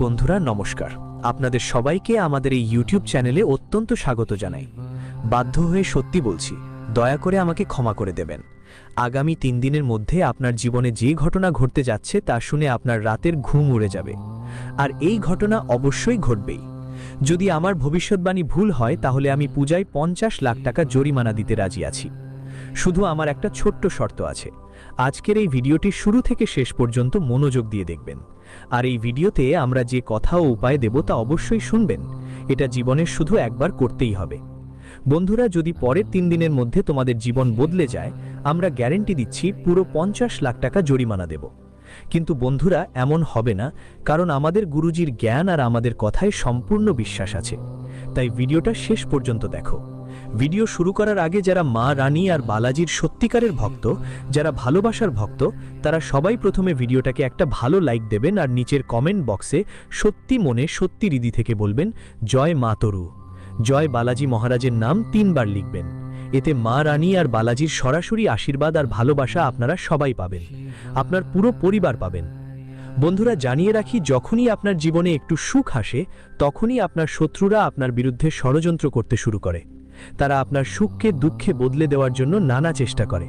বন্ধুরা নমস্কার, আপনাদের সবাইকে আমাদের এই ইউটিউব চ্যানেলে অত্যন্ত স্বাগত জানাই। বাধ্য হয়ে সত্যি বলছি, দয়া করে আমাকে ক্ষমা করে দেবেন। আগামী 3 দিনের মধ্যে আপনার জীবনে যে ঘটনা ঘটতে যাচ্ছে তা শুনে আপনার রাতের ঘুম উড়ে যাবে। আর এই ঘটনা অবশ্যই ঘটবেই। যদি আমার ভবিষ্যৎবাণী ভুল হয় তাহলে আমি পূজায় 50 লাখ টাকা জরিমানা দিতে রাজি আছি। শুধু আমার একটা ছোট্ট শর্ত আছে। আজকের এই ভিডিওটি শুরু থেকে শেষ পর্যন্ত মনোযোগ দিয়ে দেখবেন। আর এই ভিডিওতে আমরা যে কথা ও উপায় দেব তা অবশ্যই শুনবেন। এটা জীবনের শুধু একবার করতেই হবে। বন্ধুরা, যদি পরের 3 দিনের মধ্যে তোমাদের জীবন বদলে যায়, আমরা গ্যারান্টি দিচ্ছি পুরো 50 লাখ টাকা জরিমানা দেব। কিন্তু বন্ধুরা, এমন হবে না, কারণ আমাদের গুরুজির জ্ঞান আর আমাদের কথায় সম্পূর্ণ বিশ্বাস আছে। তাই ভিডিওটা শেষ পর্যন্ত দেখো। ভিডিও শুরু করার আগে যারা মা রানী আর বালাজির সত্যিকারের ভক্ত, যারা ভালোবাসার ভক্ত, তারা সবাই প্রথমে ভিডিওটাকে একটা ভালো লাইক দেবেন আর নিচের কমেন্ট বক্সে সত্যি মনে সত্যি হৃদয় থেকে বলবেন জয় মা তরু, জয় বালাজি মহারাজের নাম 3 বার লিখবেন। এতে মা রানী আর বালাজির সরাসরি আশীর্বাদ আর ভালোবাসা আপনারা সবাই পাবেন, আপনার পুরো পরিবার পাবেন। বন্ধুরা, জানিয়ে রাখি, যখনই আপনার জীবনে একটু সুখ আসে তখনই আপনার শত্রুরা আপনার বিরুদ্ধে ষড়যন্ত্র করতে শুরু করে। তারা আপনার সুখকে দুঃখে বদলে দেওয়ার জন্য নানা চেষ্টা করে।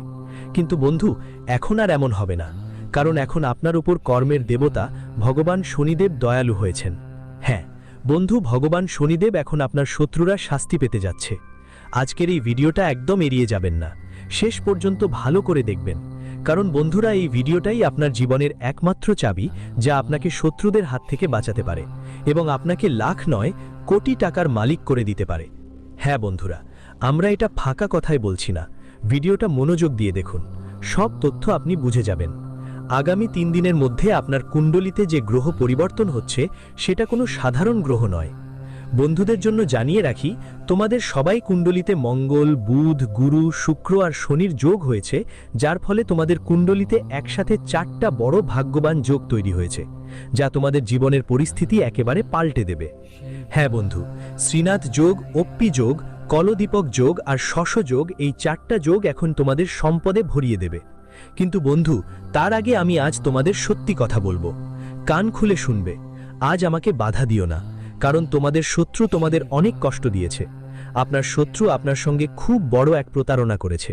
কিন্তু বন্ধু, এখন আর এমন হবে না, কারণ এখন আপনার উপর কর্মের দেবতা ভগবান শনিদেব দয়ালু হয়েছেন। হ্যাঁ বন্ধু, ভগবান শনিদেব এখন আপনার শত্রুরা শাস্তি পেতে যাচ্ছে। আজকের এই ভিডিওটা একদম এড়িয়ে যাবেন না, শেষ পর্যন্ত ভালো করে দেখবেন। কারণ বন্ধুরা, এই ভিডিওটাই আপনার জীবনের একমাত্র চাবি, যা আপনাকে শত্রুদের হাত থেকে বাঁচাতে পারে এবং আপনাকে লাখ নয় কোটি টাকার মালিক করে দিতে পারে। হ্যাঁ বন্ধুরা, আমরা এটা ফাঁকা কথায় বলছি না, ভিডিওটা মনোযোগ দিয়ে দেখুন, সব তথ্য আপনি বুঝে যাবেন। আগামী 3 দিনের মধ্যে আপনার কুণ্ডলিতে যে গ্রহ পরিবর্তন হচ্ছে সেটা কোনো সাধারণ গ্রহ নয়। বন্ধুদের জন্য জানিয়ে রাখি, তোমাদের সবাই কুণ্ডলিতে মঙ্গল, বুধ, গুরু, শুক্র আর শনির যোগ হয়েছে, যার ফলে তোমাদের কুণ্ডলিতে একসাথে 4টা বড় ভাগ্যবান যোগ তৈরি হয়েছে, যা তোমাদের জীবনের পরিস্থিতি একেবারে পাল্টে দেবে। হ্যাঁ বন্ধু, শ্রীনাথ যোগ, অপ্পি যোগ, কলদীপক যোগ আর শশ যোগ, এই 4টা যোগ এখন তোমাদের সম্পদে ভরিয়ে দেবে। কিন্তু বন্ধু, তার আগে আমি আজ তোমাদের সত্যি কথা বলবো, কান খুলে শুনবে। আজ আমাকে বাধা দিও না, কারণ তোমাদের শত্রু তোমাদের অনেক কষ্ট দিয়েছে। আপনার শত্রু আপনার সঙ্গে খুব বড় এক প্রতারণা করেছে।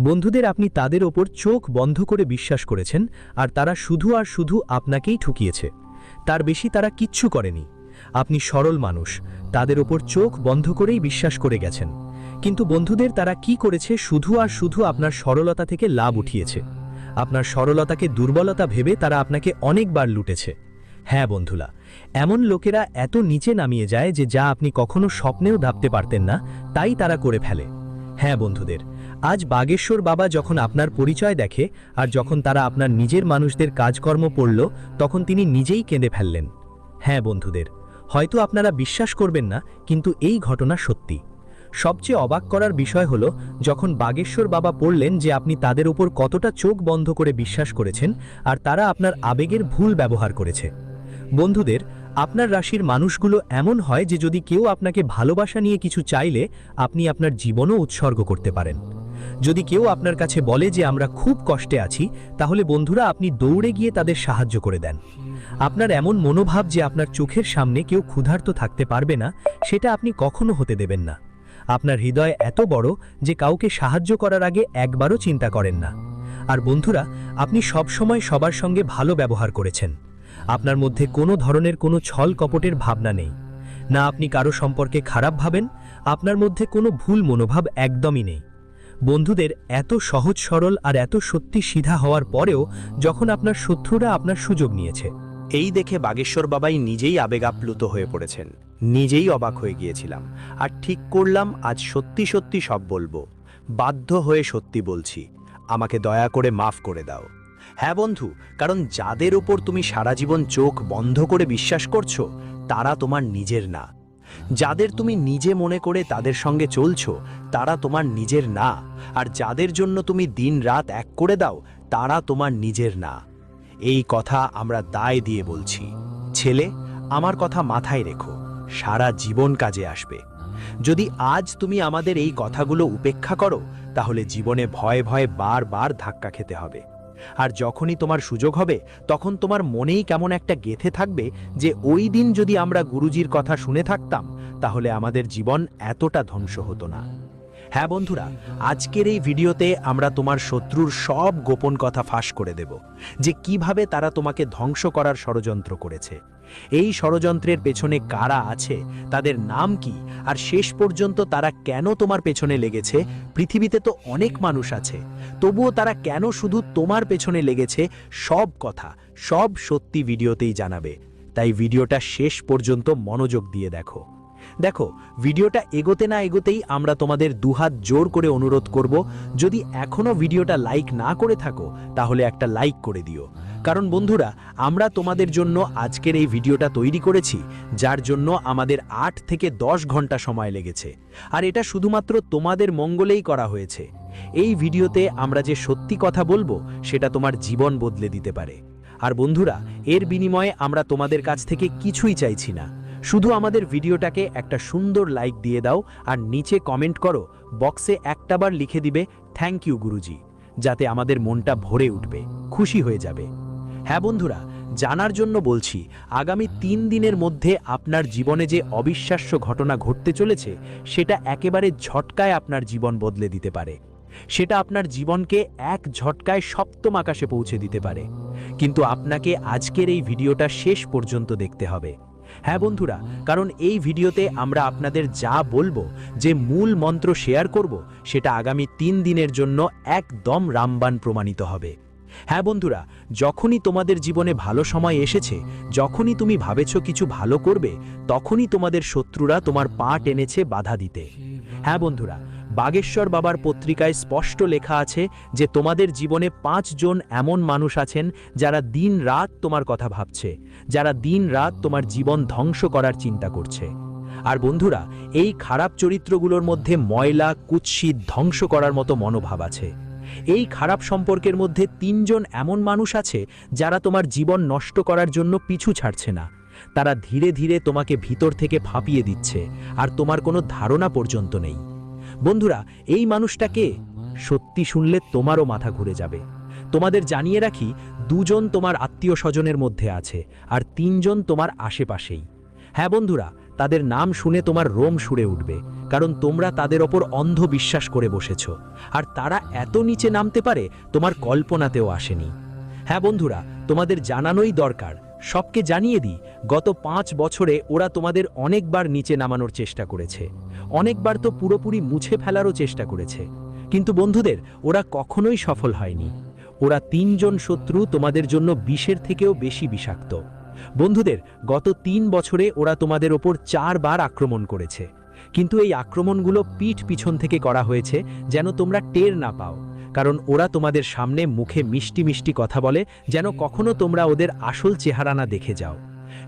বন্ধুদের, আপনি তাদের ওপর চোখ বন্ধ করে বিশ্বাস করেছেন, আর তারা শুধু আর শুধু আপনাকেই ঠকিয়েছে। তার বেশি তারা কিচ্ছু করেনি। আপনি সরল মানুষ, তাদের ওপর চোখ বন্ধ করেই বিশ্বাস করে গেছেন। কিন্তু বন্ধুদের, তারা কি করেছে, শুধু আর শুধু আপনার সরলতা থেকে লাভ উঠিয়েছে। আপনার সরলতাকে দুর্বলতা ভেবে তারা আপনাকে অনেকবার লুটেছে। হ্যাঁ বন্ধুরা, এমন লোকেরা এত নিচে নামিয়ে যায় যে যা আপনি কখনো স্বপ্নেও ভাবতে পারতেন না, তাই তারা করে ফেলে। হ্যাঁ বন্ধুদের, আজ বাগেশ্বর বাবা যখন আপনার পরিচয় দেখে আর যখন তারা আপনার নিজের মানুষদের কাজকর্ম পড়ল, তখন তিনি নিজেই কেঁদে ফেললেন। হ্যাঁ বন্ধুদের, হয়তো আপনারা বিশ্বাস করবেন না, কিন্তু এই ঘটনা সত্যি। সবচেয়ে অবাক করার বিষয় হলো, যখন বাগেশ্বর বাবা পড়লেন যে আপনি তাদের উপর কতটা চোখ বন্ধ করে বিশ্বাস করেছেন আর তারা আপনার আবেগের ভুল ব্যবহার করেছে। বন্ধুদের, আপনার রাশির মানুষগুলো এমন হয় যে যদি কেউ আপনাকে ভালোবাসা নিয়ে কিছু চাইলে আপনি আপনার জীবনও উৎসর্গ করতে পারেন। যদি কেউ আপনার কাছে বলে যে আমরা খুব কষ্টে আছি, তাহলে বন্ধুরা আপনি দৌড়ে গিয়ে তাদের সাহায্য করে দেন। আপনার এমন মনোভাব যে আপনার চোখের সামনে কেউ ক্ষুধার্ত থাকতে পারবে না, সেটা আপনি কখনো হতে দেবেন না। আপনার হৃদয় এত বড় যে কাউকে সাহায্য করার আগে একবারও চিন্তা করেন না। আর বন্ধুরা, আপনি সব সময় সবার সঙ্গে ভালো ব্যবহার করেছেন। আপনার মধ্যে কোনো ধরনের কোনো ছল কপটের ভাবনা নেই। না আপনি কারো সম্পর্কে খারাপ ভাবেন, আপনার মধ্যে কোনো ভুল মনোভাব একদমই নেই। বন্ধুদের, এত সহজ সরল আর এত সত্যি সিধা হওয়ার পরেও যখন আপনার শত্রুরা আপনার সুযোগ নিয়েছে, এই দেখে বাগেশ্বর বাবাই নিজেই আবেগাপ্লুত হয়ে পড়েছেন। নিজেই অবাক হয়ে গিয়েছিলাম, আর ঠিক করলাম আজ সত্যি সত্যি সব বলবো। বাধ্য হয়ে সত্যি বলছি, আমাকে দয়া করে মাফ করে দাও। হ্যাঁ বন্ধু, কারণ যাদের ওপর তুমি সারা জীবন চোখ বন্ধ করে বিশ্বাস করছো, তারা তোমার নিজের না। যাদের তুমি নিজে মনে করে তাদের সঙ্গে চলছো, তারা তোমার নিজের না। আর যাদের জন্য তুমি দিন রাত এক করে দাও, তারা তোমার নিজের না। এই কথা আমরা দায় দিয়ে বলছি। ছেলে, আমার কথা মাথায় রেখো, সারা জীবন কাজে আসবে। যদি আজ তুমি আমাদের এই কথাগুলো উপেক্ষা করো, তাহলে জীবনে ভয়ে ভয়ে বারবার ধাক্কা খেতে হবে। আর যখনই তোমার সুযোগ হবে তখন তোমার মনেই কেমন একটা গেঁথে থাকবে যে ওই দিন যদি আমরা গুরুজির কথা শুনে থাকতাম তাহলে আমাদের জীবন এতটা ধ্বংস হতো না। হ্যাঁ বন্ধুরা, আজকের এই ভিডিওতে আমরা তোমার শত্রুর সব গোপন কথা ফাঁস করে দেব, যে কিভাবে তারা তোমাকে ধ্বংস করার ষড়যন্ত্র করেছে, এই ষড়যন্ত্রের পেছনে কারা আছে, তাদের নাম কি, আর শেষ পর্যন্ত তারা কেন তোমার পেছনে লেগেছে। পৃথিবীতে তো অনেক মানুষ আছে, তবুও তারা কেন শুধু তোমার পেছনে লেগেছে, সব কথা, সব সত্যি ভিডিওতেই জানাবে। তাই ভিডিওটা শেষ পর্যন্ত মনোযোগ দিয়ে দেখো। দেখো, ভিডিওটা এগোতে না এগোতেই আমরা তোমাদের দুহাত জোর করে অনুরোধ করব, যদি এখনো ভিডিওটা লাইক না করে থাকো তাহলে একটা লাইক করে দিও। কারণ বন্ধুরা, আমরা তোমাদের জন্য আজকের এই ভিডিওটা তৈরি করেছি, যার জন্য আমাদের 8 থেকে 10 ঘন্টা সময় লেগেছে, আর এটা শুধুমাত্র তোমাদের মঙ্গলেই করা হয়েছে। এই ভিডিওতে আমরা যে সত্যি কথা বলবো সেটা তোমার জীবন বদলে দিতে পারে। আর বন্ধুরা, এর বিনিময়ে আমরা তোমাদের কাছ থেকে কিছুই চাইছি না, শুধু আমাদের ভিডিওটাকে একটা সুন্দর লাইক দিয়ে দাও আর নিচে কমেন্ট করো, বক্সে একটাবার লিখে দিবে থ্যাংক ইউ গুরুজি, যাতে আমাদের মনটা ভরে উঠবে, খুশি হয়ে যাবে। হ্যাঁ বন্ধুরা, জানার জন্য বলছি, আগামী 3 দিনের মধ্যে আপনার জীবনে যে অবিশ্বাস্য ঘটনা ঘটতে চলেছে সেটা একেবারে ঝটকায় আপনার জীবন বদলে দিতে পারে। সেটা আপনার জীবনকে এক ঝটকায় সপ্তম আকাশে পৌঁছে দিতে পারে। কিন্তু আপনাকে আজকের এই ভিডিওটা শেষ পর্যন্ত দেখতে হবে। হ্যাঁ বন্ধুরা, কারণ এই ভিডিওতে আমরা আপনাদের যা বলবো, যে মূল মন্ত্র শেয়ার করব, সেটা আগামী 3 দিনের জন্য একদম রামবাণ প্রমাণিত হবে। হ্যাঁ বন্ধুরা, যখনই তোমাদের জীবনে ভালো সময় এসেছে, যখনই তুমি ভাবেছ কিছু ভালো করবে, তখনই তোমাদের শত্রুরা তোমার পা টেনেছে বাধা দিতে। হ্যাঁ বন্ধুরা, বাগেশ্বর বাবার পত্রিকায় স্পষ্ট লেখা আছে যে তোমাদের জীবনে 5 জন এমন মানুষ আছেন যারা দিন রাত তোমার কথা ভাবছে, যারা দিন রাত তোমার জীবন ধ্বংস করার চিন্তা করছে। আর বন্ধুরা, এই খারাপ চরিত্রগুলোর মধ্যে ময়লা, কুৎসিত, ধ্বংস করার মতো মনোভাব আছে। এই খারাপ সম্পর্কের মধ্যে 3 জন এমন মানুষ আছে যারা তোমার জীবন নষ্ট করার জন্য পিছু ছাড়ছে না। তারা ধীরে ধীরে তোমাকে ভিতর থেকে ফাঁপিয়ে দিচ্ছে, আর তোমার কোনো ধারণা পর্যন্ত নেই। বন্ধুরা, এই মানুষটা কে? সত্যি শুনলে তোমারও মাথা ঘুরে যাবে। তোমাদের জানিয়ে রাখি, 2 জন তোমার আত্মীয় স্বজনের মধ্যে আছে, আর 3 জন তোমার আশেপাশেই। হ্যাঁ বন্ধুরা, তাদের নাম শুনে তোমার রোম সুরে উঠবে, কারণ তোমরা তাদের ওপর অন্ধ বিশ্বাস করে বসেছ, আর তারা এত নিচে নামতে পারে তোমার কল্পনাতেও আসেনি। হ্যাঁ বন্ধুরা, তোমাদের জানানোই দরকার, সবকে জানিয়ে দিই, গত 5 বছরে ওরা তোমাদের অনেকবার নিচে নামানোর চেষ্টা করেছে, অনেকবার তো পুরোপুরি মুছে ফেলারও চেষ্টা করেছে, কিন্তু বন্ধুদের, ওরা কখনোই সফল হয়নি। ওরা 3 জন শত্রু তোমাদের জন্য বিষের থেকেও বেশি বিষাক্ত। বন্ধুদের, গত 3 বছরে ওরা তোমাদের ওপর 4 বার আক্রমণ করেছে, কিন্তু এই আক্রমণগুলো পিঠ পিছন থেকে করা হয়েছে, যেন তোমরা টের না পাও। কারণ ওরা তোমাদের সামনে মুখে মিষ্টি মিষ্টি কথা বলে, যেন কখনো তোমরা ওদের আসল চেহারা না দেখে যাও।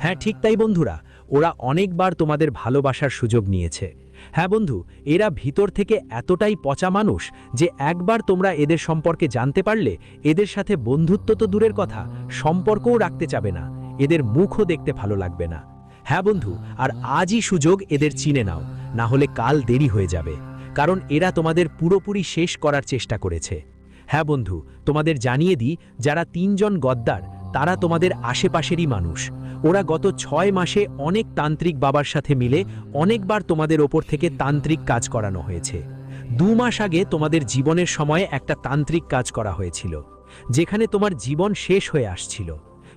হ্যাঁ ঠিক তাই বন্ধুরা, ওরা অনেকবার তোমাদের ভালোবাসার সুযোগ নিয়েছে। হ্যাঁ বন্ধু, এরা ভিতর থেকে এতটাই পচা মানুষ যে একবার তোমরা এদের সম্পর্কে জানতে পারলে এদের সাথে বন্ধুত্ব তো দূরের কথা, সম্পর্কও রাখতে চাবে না, এদের মুখও দেখতে ভালো লাগবে না। হ্যাঁ বন্ধু, আর আজই সুযোগ এদের চিনে নাও, না হলে কাল দেরি হয়ে যাবে, কারণ এরা তোমাদের পুরোপুরি শেষ করার চেষ্টা করেছে। হ্যাঁ বন্ধু, তোমাদের জানিয়ে দিই, যারা 3 জন গদ্দার তারা তোমাদের আশেপাশেরই মানুষ। ওরা গত 6 মাসে অনেক তান্ত্রিক বাবার সাথে মিলে অনেকবার তোমাদের ওপর থেকে তান্ত্রিক কাজ করানো হয়েছে। 2 মাস আগে তোমাদের জীবনের সময়ে একটা তান্ত্রিক কাজ করা হয়েছিল, যেখানে তোমার জীবন শেষ হয়ে আসছিল,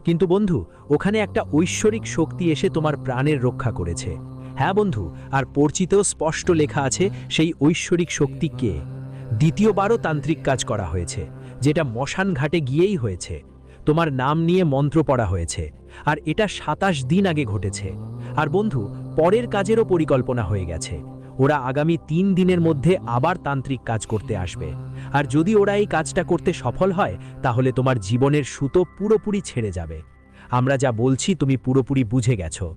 কিন্তু বন্ধু, ওখানে একটা ঐশ্বরিক শক্তি এসে তোমার প্রাণের রক্ষা করেছে। হ্যাঁ বন্ধু, আর পরিচিতেও স্পষ্ট লেখা আছে সেই ঐশ্বরিক শক্তি কে। দ্বিতীয়বারও তান্ত্রিক কাজ করা হয়েছে, যেটা মশান ঘাটে গিয়েই হয়েছে। তোমার নাম নিয়ে মন্ত্র পড়া হয়েছে, আর এটা 27 দিন আগে ঘটেছে। আর বন্ধু, পরের কাজেরও পরিকল্পনা হয়ে গেছে। ওরা আগামী 3 দিনের মধ্যে আবার তান্ত্রিক কাজ করতে আসবে, আর যদি ওরা এই কাজটা করতে সফল হয় তাহলে তোমার জীবনের সুতো পুরোপুরি ছেড়ে যাবে। আমরা যা বলছি তুমি পুরোপুরি বুঝে গেছো।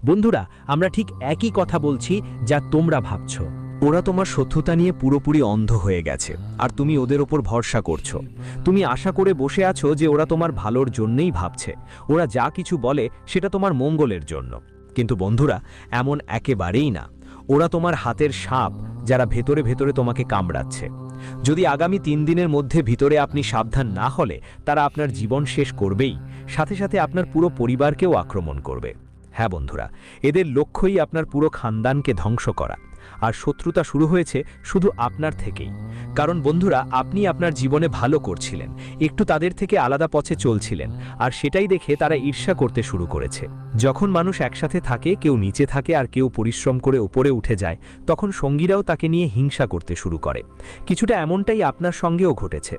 বন্ধুরা, আমরা ঠিক একই কথা বলছি যা তোমরা ভাবছো। ওরা তোমার শত্রুতা নিয়ে পুরোপুরি অন্ধ হয়ে গেছে, আর তুমি ওদের ওপর ভরসা করছো। তুমি আশা করে বসে আছো যে ওরা তোমার ভালোর জন্যই ভাবছে, ওরা যা কিছু বলে সেটা তোমার মঙ্গলের জন্য। কিন্তু বন্ধুরা, এমন একেবারেই না। ওরা তোমার হাতের সাপ, যারা ভেতরে ভেতরে তোমাকে কামড়াচ্ছে। যদি আগামী 3 দিনের মধ্যে ভিতরে আপনি সাবধান না হলে তারা আপনার জীবন শেষ করবেই, সাথে সাথে আপনার পুরো পরিবারকেও আক্রমণ করবে। হ্যাঁ বন্ধুরা, এদের লক্ষ্যই আপনার পুরো খানদানকে ধ্বংস করা। আর শত্রুতা শুরু হয়েছে শুধু আপনার থেকেই। কারণ বন্ধুরা, আপনি আপনার জীবনে ভালো করছিলেন, একটু তাদের থেকে আলাদা পথে চলছিলেন, আর সেটাই দেখে তারা ঈর্ষা করতে শুরু করেছে। যখন মানুষ একসাথে থাকে, কেউ নিচে থাকে আর কেউ পরিশ্রম করে উপরে উঠে যায়, তখন সঙ্গীরাও তাকে নিয়ে হিংসা করতে শুরু করে। কিছুটা এমনটাই আপনার সঙ্গেও ঘটেছে।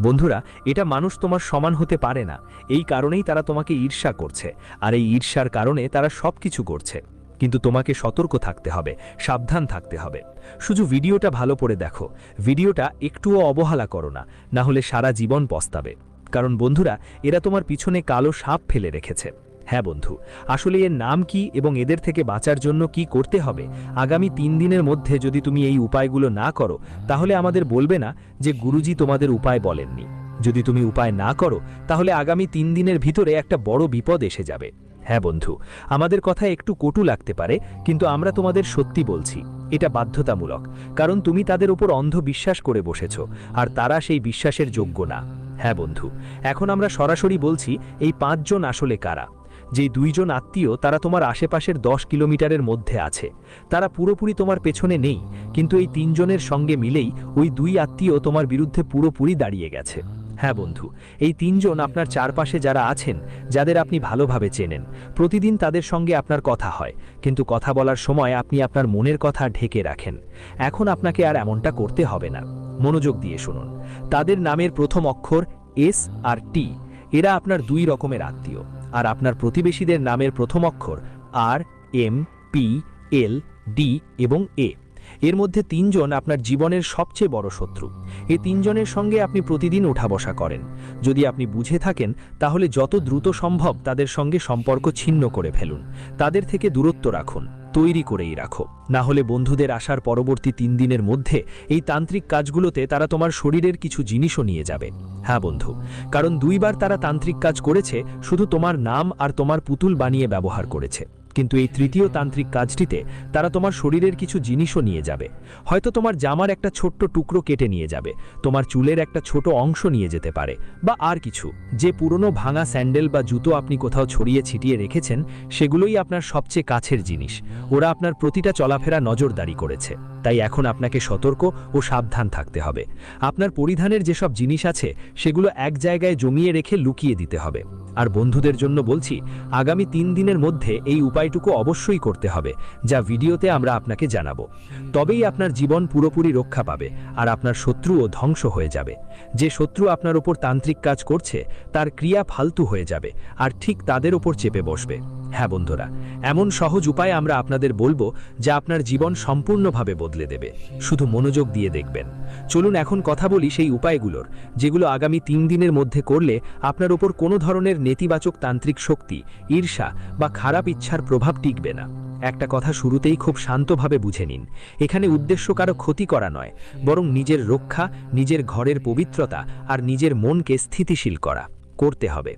বন্ধুরা, এটা মানুষ তোমার সমান হতে পারে না, এই কারণেই তারা তোমাকে ঈর্ষা করছে, আর এই ঈর্ষার কারণে তারা সবকিছু করছে। কিন্তু তোমাকে সতর্ক থাকতে হবে, সাবধান থাকতে হবে। শুধু ভিডিওটা ভালো করে দেখো, ভিডিওটা একটুও অবহেলা করো না, না হলে সারা জীবন পস্তাবে। কারণ বন্ধুরা, এরা তোমার পিছনে কালো সাপ ফেলে রেখেছে। হ্যাঁ বন্ধু, আসলে এর নাম কি এবং এদের থেকে বাঁচার জন্য কি করতে হবে, আগামী 3 দিনের মধ্যে যদি তুমি এই উপায়গুলো না করো, তাহলে আমাদের বলবে না যে গুরুজি তোমাদের উপায় বলেননি। যদি তুমি উপায় না করো, তাহলে আগামী 3 দিনের ভিতরে একটা বড় বিপদ এসে যাবে। হ্যাঁ বন্ধু, আমাদের কথা একটু কটু লাগতে পারে, কিন্তু আমরা তোমাদের সত্যি বলছি, এটা বাধ্যতামূলক। কারণ তুমি তাদের উপর অন্ধ বিশ্বাস করে বসেছ, আর তারা সেই বিশ্বাসের যোগ্য না। হ্যাঁ বন্ধু, এখন আমরা সরাসরি বলছি এই 5 জন আসলে কারা। যেই 2 জন আত্মীয়, তারা তোমার আশেপাশের 10 কিলোমিটারের মধ্যে আছে। তারা পুরোপুরি তোমার পেছনে নেই, কিন্তু এই 3 জনের সঙ্গে মিলেই ওই 2 আত্মীয় তোমার বিরুদ্ধে পুরোপুরি দাঁড়িয়ে গেছে। হ্যাঁ বন্ধু, এই 3 জন আপনার চারপাশে যারা আছেন, যাদের আপনি ভালোভাবে চেনেন, প্রতিদিন তাদের সঙ্গে আপনার কথা হয়, কিন্তু কথা বলার সময় আপনি আপনার মনের কথা ঢেকে রাখেন। এখন আপনাকে আর এমনটা করতে হবে না। মনোযোগ দিয়ে শুনুন। তাদের নামের প্রথম অক্ষর এস আর টি। এরা আপনার 2 রকমের আত্মীয়। আর আপনার প্রতিবেশীদের নামের প্রথম অক্ষর আর, এম, পি, এল, ডি এবং এ। এর মধ্যে 3 জন আপনার জীবনের সবচেয়ে বড় শত্রু। এই 3 জনের সঙ্গে আপনি প্রতিদিন ওঠা বসা করেন। যদি আপনি বুঝে থাকেন, তাহলে যত দ্রুত সম্ভব তাদের সঙ্গে সম্পর্ক ছিন্ন করে ফেলুন। তাদের থেকে দূরত্ব রাখুন, তৈরি করেই রাখো। না হলে বন্ধুদের আসার পরবর্তী 3 দিনের মধ্যে এই তান্ত্রিক কাজগুলোতে তারা তোমার শরীরের কিছু জিনিসও নিয়ে যাবে। হ্যাঁ বন্ধু, কারণ 2 বার তারা তান্ত্রিক কাজ করেছে, শুধু তোমার নাম আর তোমার পুতুল বানিয়ে ব্যবহার করেছে। কিন্তু এই তৃতীয় তান্ত্রিক কাজটিতে তারা তোমার শরীরের কিছু জিনিসও নিয়ে যাবে। হয়তো তোমার জামার একটা ছোট্ট টুকরো কেটে নিয়ে যাবে, তোমার চুলের একটা ছোট অংশ নিয়ে যেতে পারে, বা আর কিছু। যে পুরনো ভাঙা স্যান্ডেল বা জুতো আপনি কোথাও ছড়িয়ে ছিটিয়ে রেখেছেন, সেগুলোই আপনার সবচেয়ে কাছের জিনিস। ওরা আপনার প্রতিটা চলাফেরা নজরদারি করেছে। তাই এখন আপনাকে সতর্ক ও সাবধান থাকতে হবে। আপনার পরিধানের যেসব জিনিস আছে, সেগুলো এক জায়গায় জমিয়ে রেখে লুকিয়ে দিতে হবে। আর বন্ধুদের জন্য বলছি, আগামী 3 দিনের মধ্যে এই উপায়টুকু অবশ্যই করতে হবে, যা ভিডিওতে আমরা আপনাকে জানাবো। তবেই আপনার জীবন পুরোপুরি রক্ষা পাবে, আর আপনার শত্রুও ধ্বংস হয়ে যাবে। যে শত্রু আপনার ওপর তান্ত্রিক কাজ করছে, তার ক্রিয়া ফালতু হয়ে যাবে, আর ঠিক তাদের ওপর চেপে বসবে। হ্যাঁ বন্ধুরা, এমন সহজ উপায় আমরা আপনাদের বলবো, যা আপনার জীবন সম্পূর্ণভাবে বদলে দেবে। শুধু মনোযোগ দিয়ে দেখবেন। চলুন এখন কথা বলি সেই উপায়গুলোর, যেগুলো আগামী 3 দিনের মধ্যে করলে আপনার ওপর কোনো ধরনের নেতিবাচক তান্ত্রিক শক্তি, ঈর্ষা বা খারাপ ইচ্ছার প্রভাব টিকবে না। একটা কথা শুরুতেই খুব শান্তভাবে বুঝে নিন। এখানে উদ্দেশ্য কারো ক্ষতি করা নয়, বরং নিজের রক্ষা, নিজের ঘরের পবিত্রতা আর নিজের মনকে স্থিতিশীল করতে হবে।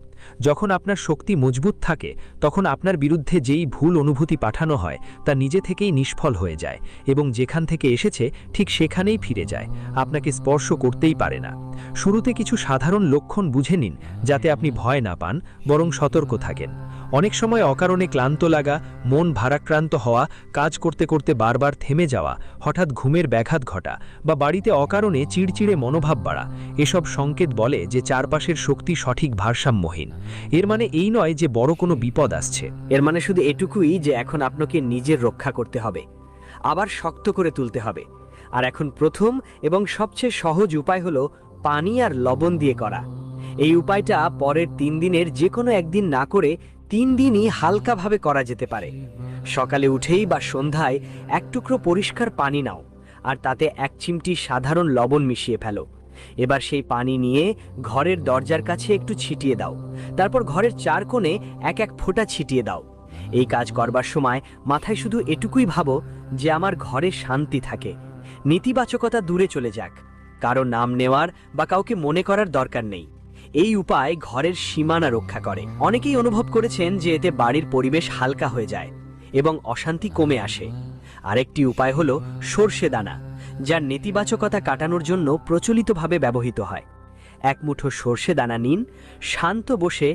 যখন আপনার শক্তি মজবুত থাকে, তখন আপনার বিরুদ্ধে যেই ভুল অনুভূতি পাঠানো হয়, তা নিজে থেকেই নিষ্ফল হয়ে যায়, এবং যেখান থেকে এসেছে ঠিক সেখানেই ফিরে যায়, আপনাকে স্পর্শ করতেই পারে না। শুরুতে কিছু সাধারণ লক্ষণ বুঝে নিন, যাতে আপনি ভয় না পান, বরং সতর্ক থাকেন। অনেক সময় অকারণে ক্লান্ত লাগা, মন ভারাক্রান্ত হওয়া, কাজ করতে করতে বারবার থেমে যাওয়া, হঠাৎ ঘুমের ব্যাঘাত ঘটা, বা বাড়িতে অকারণে চিড়চিড়ে মনোভাব বাড়া, এসব সংকেত বলে যে চারপাশের শক্তি সঠিক ভারসাম্যহীন। এর মানে এই নয় যে বড় কোনো বিপদ আসছে। এর মানে শুধু এটুকুই যে এখন আপনাকে নিজের রক্ষা করতে হবে, আবার শক্ত করে তুলতে হবে। আর এখন প্রথম এবং সবচেয়ে সহজ উপায় হলো পানি আর লবণ দিয়ে করা। এই উপায়টা পরের 3 দিনের যে কোনো একদিন না করে 3 দিনই হালকাভাবে করা যেতে পারে। সকালে উঠেই বা সন্ধ্যায় 1 টুকরো পরিষ্কার পানি নাও, আর তাতে 1 চিমটি সাধারণ লবণ মিশিয়ে ফেলো। এবার সেই পানি নিয়ে ঘরের দরজার কাছে একটু ছিটিয়ে দাও। তারপর ঘরের 4 কোণে 1-1 ফোঁটা ছিটিয়ে দাও। এই কাজ করবার সময় মাথায় শুধু এটুকুই ভাবো যে আমার ঘরে শান্তি থাকে, নেতিবাচকতা দূরে চলে যাক। কারো নাম নেওয়ার বা কাউকে মনে করার দরকার নেই। এই উপায় ঘরের সীমানা রক্ষা করে। অনেকেই অনুভব করেছেন যে এতে বাড়ির পরিবেশ হালকা হয়ে যায়। এবং অশান্তি কমে আসে। আরেকটি উপায় হলো সর্ষে দানা, যার নেতিবাচকতা কাটানোর জন্য প্রচলিতভাবে ব্যবহৃত হয়। এক মুঠো সর্ষে দানা নিন, শান্ত বসে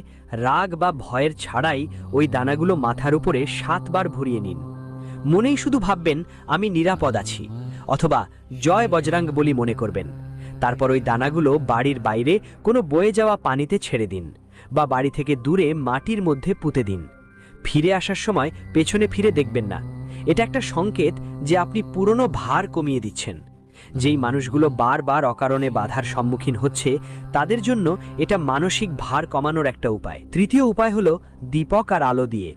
রাগ বা ভয়ের ছাড়াই ওই দানাগুলো মাথার উপরে 7 বার ঘুরিয়ে নিন। মনেই শুধু ভাববেন আমি নিরাপদ আছি, অথবা জয় বজরাঙ্গ বলি মনে করবেন। তারপর ওই দানাগুলো বাড়ির বাইরে কোনো বয়ে যাওয়া পানিতে ছেড়ে দিন, বা বাড়ি থেকে দূরে মাটির মধ্যে পুঁতে দিন। ফিরে আসার সময় পেছনে ফিরে দেখবেন না। এটা একটা সংকেত যে আপনি পুরনো ভার কমিয়ে দিচ্ছেন। যেই মানুষগুলো বারবার অকারণে বাধার সম্মুখীন হচ্ছে, তাদের জন্য এটা মানসিক ভার কমানোর একটা উপায়। তৃতীয় উপায় হলো দীপক আর আলো দিয়ে।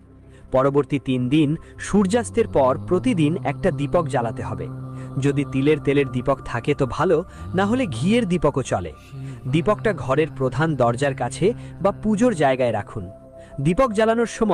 পরবর্তী 3 দিন সূর্যাস্তের পর প্রতিদিন একটা দীপক জ্বালাতে হবে। যদি তিলের তেলের দীপক থাকে তো ভালো, না হলে ঘিয়ের দীপকও চলে। দীপকটা ঘরের প্রধান দরজার কাছে বা পুজোর জায়গায় রাখুন। দীপক জ্বালানোর সময়